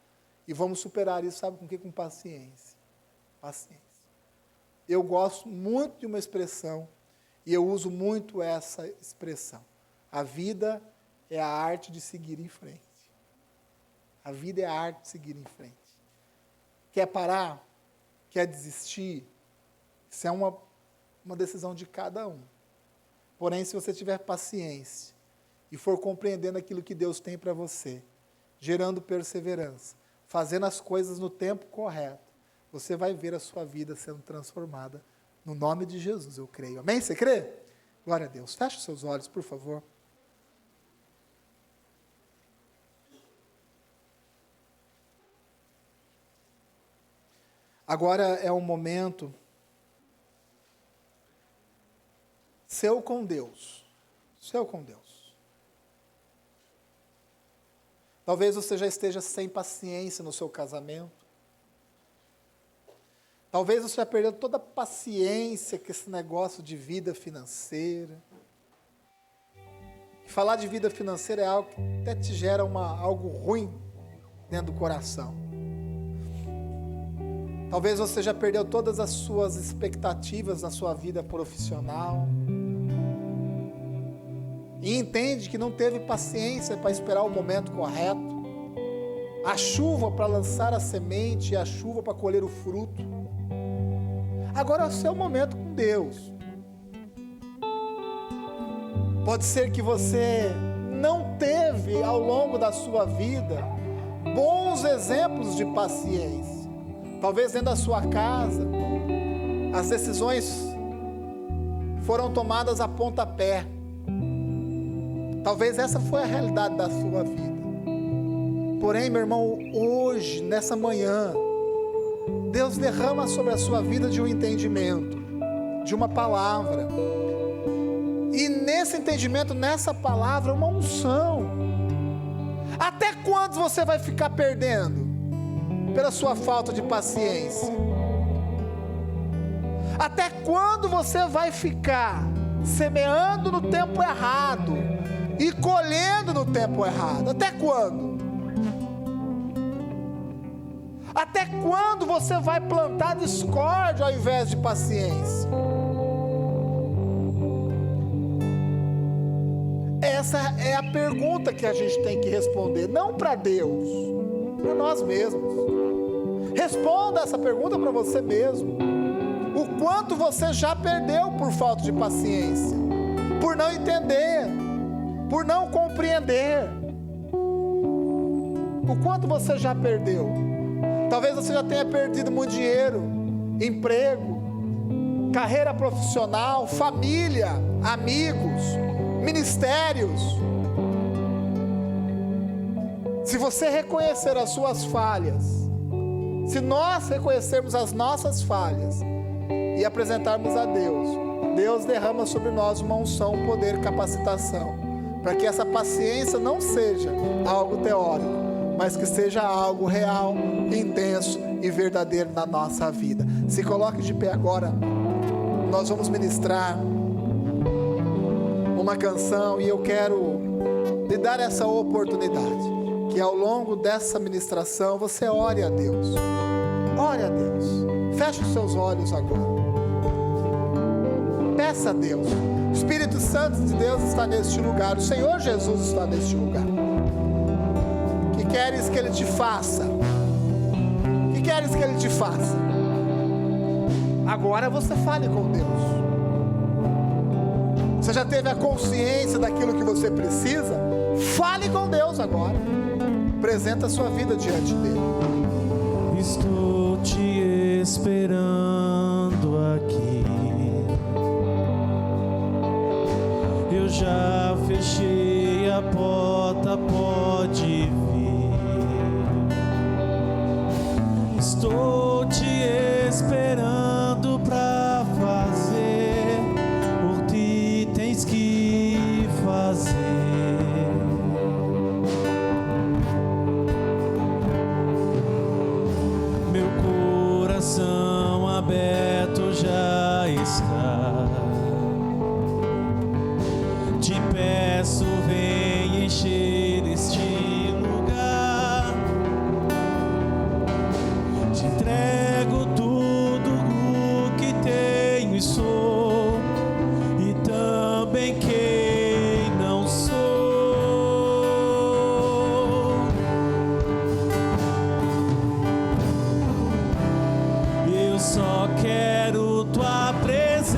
E vamos superar isso, sabe com o quê? Com paciência. Paciência. Eu gosto muito de uma expressão, e eu uso muito essa expressão. A vida é a arte de seguir em frente. A vida é a arte de seguir em frente. Quer parar? Quer desistir? Isso é uma decisão de cada um. Porém, se você tiver paciência e for compreendendo aquilo que Deus tem para você, gerando perseverança, fazendo as coisas no tempo correto, você vai ver a sua vida sendo transformada. No nome de Jesus, eu creio. Amém? Você crê? Glória a Deus. Feche os seus olhos, por favor. Agora é um momento seu com Deus. Seu com Deus. Talvez você já esteja sem paciência no seu casamento. Talvez você já perdeu toda a paciência com esse negócio de vida financeira. E falar de vida financeira é algo que até te gera algo ruim dentro do coração. Talvez você já perdeu todas as suas expectativas na sua vida profissional. E entende que não teve paciência para esperar o momento correto. A chuva para lançar a semente e a chuva para colher o fruto. Agora é o seu momento com Deus. Pode ser que você não teve ao longo da sua vida bons exemplos de paciência. Talvez dentro da sua casa as decisões foram tomadas a pontapé. Talvez essa foi a realidade da sua vida. Porém, meu irmão, hoje, nessa manhã, Deus derrama sobre a sua vida de um entendimento, de uma palavra. E nesse entendimento, nessa palavra, uma unção. Até quando você vai ficar perdendo? Pela sua falta de paciência. Até quando você vai ficar semeando no tempo errado e colhendo no tempo errado? Até quando? Até quando você vai plantar discórdia ao invés de paciência? Essa é a pergunta que a gente tem que responder, não para Deus, para nós mesmos. Responda essa pergunta para você mesmo. O quanto você já perdeu por falta de paciência, por não entender, por não compreender. O quanto você já perdeu? Talvez você já tenha perdido muito dinheiro, emprego, carreira profissional, família, amigos, ministérios. Se você reconhecer as suas falhas, se nós reconhecermos as nossas falhas e apresentarmos a Deus, Deus derrama sobre nós uma unção, um poder, capacitação, para que essa paciência não seja algo teórico, mas que seja algo real, intenso e verdadeiro na nossa vida. Se coloque de pé agora, nós vamos ministrar uma canção e eu quero lhe dar essa oportunidade, que ao longo dessa ministração você ore a Deus. Ore a Deus. Feche os seus olhos agora. Peça a Deus. O Espírito Santo de Deus está neste lugar. O Senhor Jesus está neste lugar. O que queres que Ele te faça? O que queres que Ele te faça? Agora você fale com Deus. Você já teve a consciência daquilo que você precisa? Fale com Deus agora. Apresenta a sua vida diante dele. Estou te esperando aqui. Eu já fechei a porta, pode vir. Estou te esperando pra fazer o que tens que fazer. Meu coração aberto já está. Te peço, vem encher este lugar. Te entrego tudo o que tenho e sou, e também quem não sou. Eu só quero tua presença.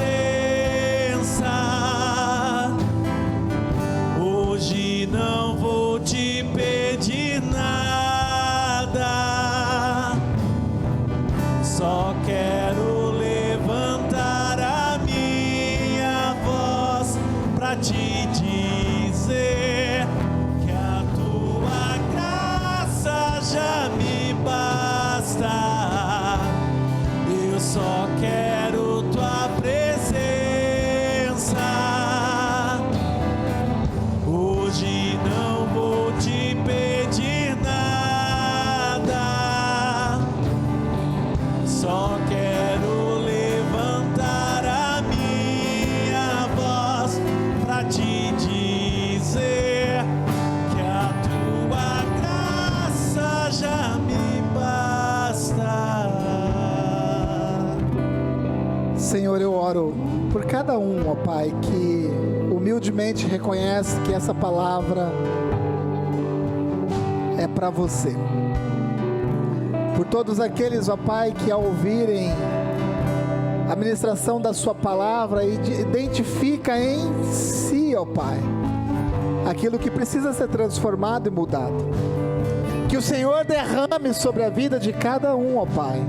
Hoje não vou te pedir nada. Só quero levantar a minha voz pra te dizer que a tua graça já me basta. Eu só quero tua presença. Hoje não vou te pedir nada. Só quero levantar a minha voz pra te dizer que a tua graça já me basta. Senhor, eu oro por cada um, ó Pai, que humildemente reconhece que essa palavra é para você. Por todos aqueles, ó Pai, que ao ouvirem a ministração da sua palavra e identifica em si, ó Pai, aquilo que precisa ser transformado e mudado. Que o Senhor derrame sobre a vida de cada um, ó Pai,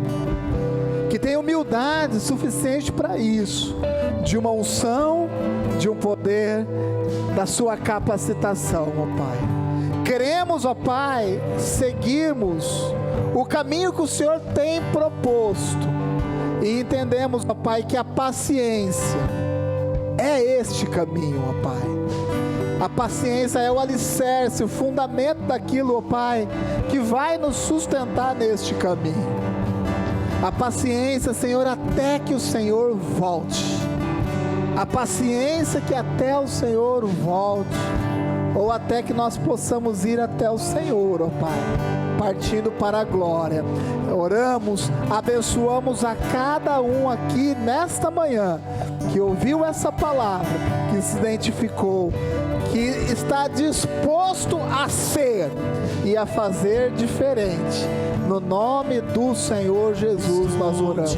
que tenha humildade suficiente para isso, de uma unção, de um poder, da sua capacitação, ó Pai. Queremos, ó Pai, seguirmos o caminho que o Senhor tem proposto, e entendemos, ó Pai, que a paciência é este caminho, ó Pai. A paciência é o alicerce, o fundamento daquilo, ó Pai, que vai nos sustentar neste caminho. A paciência, Senhor, até que o Senhor volte. A paciência que até o Senhor volte, ou até que nós possamos ir até o Senhor, ó Pai, partindo para a glória. Oramos, abençoamos a cada um aqui nesta manhã, que ouviu essa palavra, que se identificou, que está disposto a ser e a fazer diferente. No nome do Senhor Jesus nós oramos.